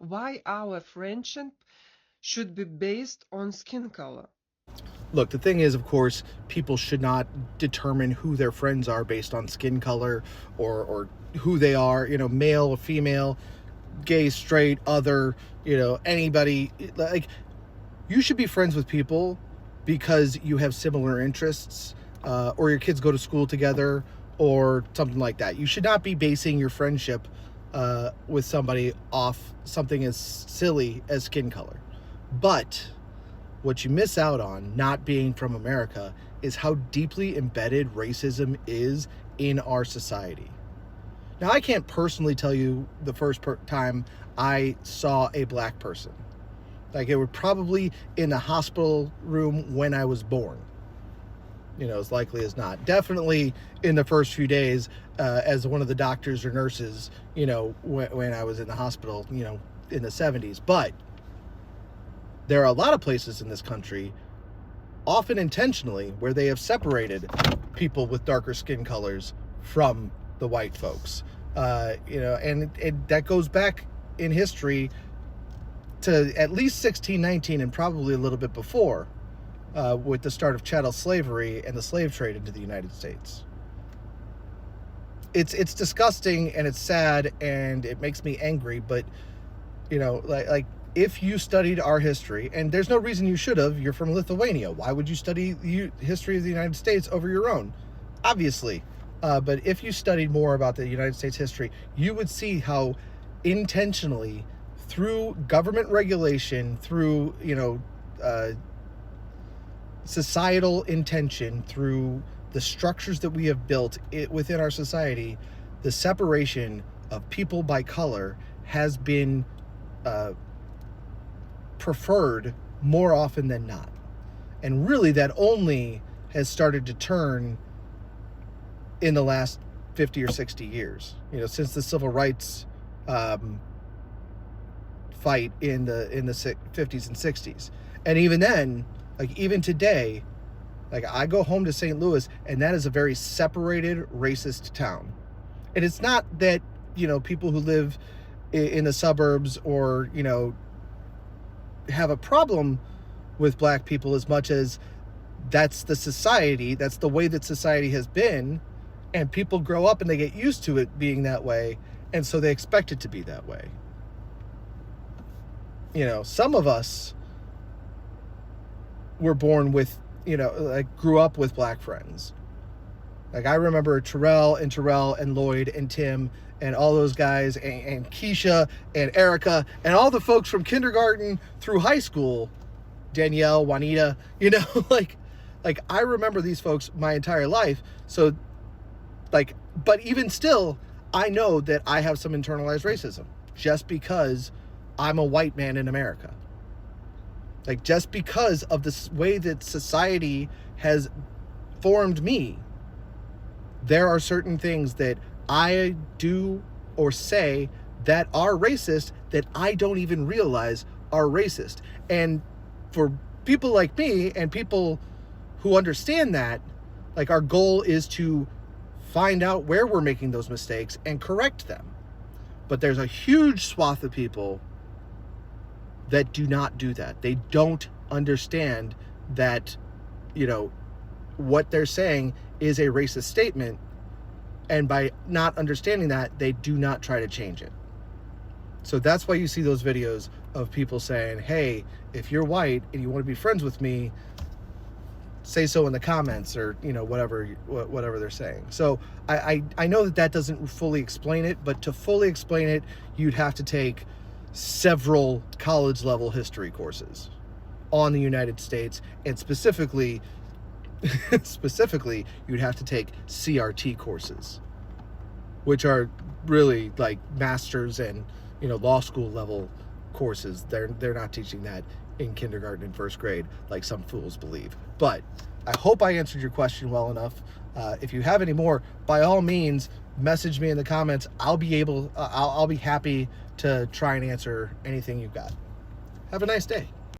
why our friendship should be based on skin color? Look, the thing is, of course, people should not determine who their friends are based on skin color or who they are, male or female, gay, straight, other, anybody. Like, you should be friends with people because you have similar interests, or your kids go to school together or something like that. You should not be basing your friendship with somebody off something as silly as skin color. But what you miss out on not being from America is how deeply embedded racism is in our society. Now, I can't personally tell you the first time I saw a black person. Like, it was probably in the hospital room when I was born. As likely as not. Definitely in the first few days as one of the doctors or nurses, when I was in the hospital, in the 70s. But there are a lot of places in this country, often intentionally, where they have separated people with darker skin colors from the white folks. And that goes back in history to at least 1619 and probably a little bit before, with the start of chattel slavery and the slave trade into the United States. It's disgusting and it's sad and it makes me angry, but like if you studied our history, and there's no reason you should have, you're from Lithuania. Why would you study the history of the United States over your own? Obviously. But if you studied more about the United States history, you would see how intentionally, through government regulation, through, societal intention, through the structures that we have built within our society, the separation of people by color has been preferred more often than not. And really that only has started to turn in the last 50 or 60 years, since the civil rights fight in the 50s and 60s. And even then, like even today, like I go home to St. Louis and that is a very separated racist town. And it's not that, people who live in the suburbs or, have a problem with black people as much as that's the society, that's the way that society has been, and people grow up and they get used to it being that way, and so they expect it to be that way. Some of us were born with, grew up with black friends. Like I remember Terrell and Lloyd and Tim and all those guys and Keisha and Erica and all the folks from kindergarten through high school, Danielle, Juanita, like I remember these folks my entire life. So but even still, I know that I have some internalized racism just because I'm a white man in America. Like just because of the way that society has formed me, there are certain things that I do or say that are racist that I don't even realize are racist. And for people like me and people who understand that, like our goal is to find out where we're making those mistakes and correct them. But there's a huge swath of people that do not do that. They don't understand that, what they're saying is a racist statement. And by not understanding that, they do not try to change it. So that's why you see those videos of people saying, hey, if you're white and you want to be friends with me, say so in the comments, or whatever they're saying. So I know that doesn't fully explain it, but to fully explain it, you'd have to take several college level history courses on the United States, and specifically you'd have to take CRT courses, which are really like masters and law school level courses. They're not teaching that in kindergarten and first grade like some fools believe. But I hope I answered your question well enough. If you have any more, by all means, message me in the comments. I'll be happy to try and answer anything you've got. Have a nice day.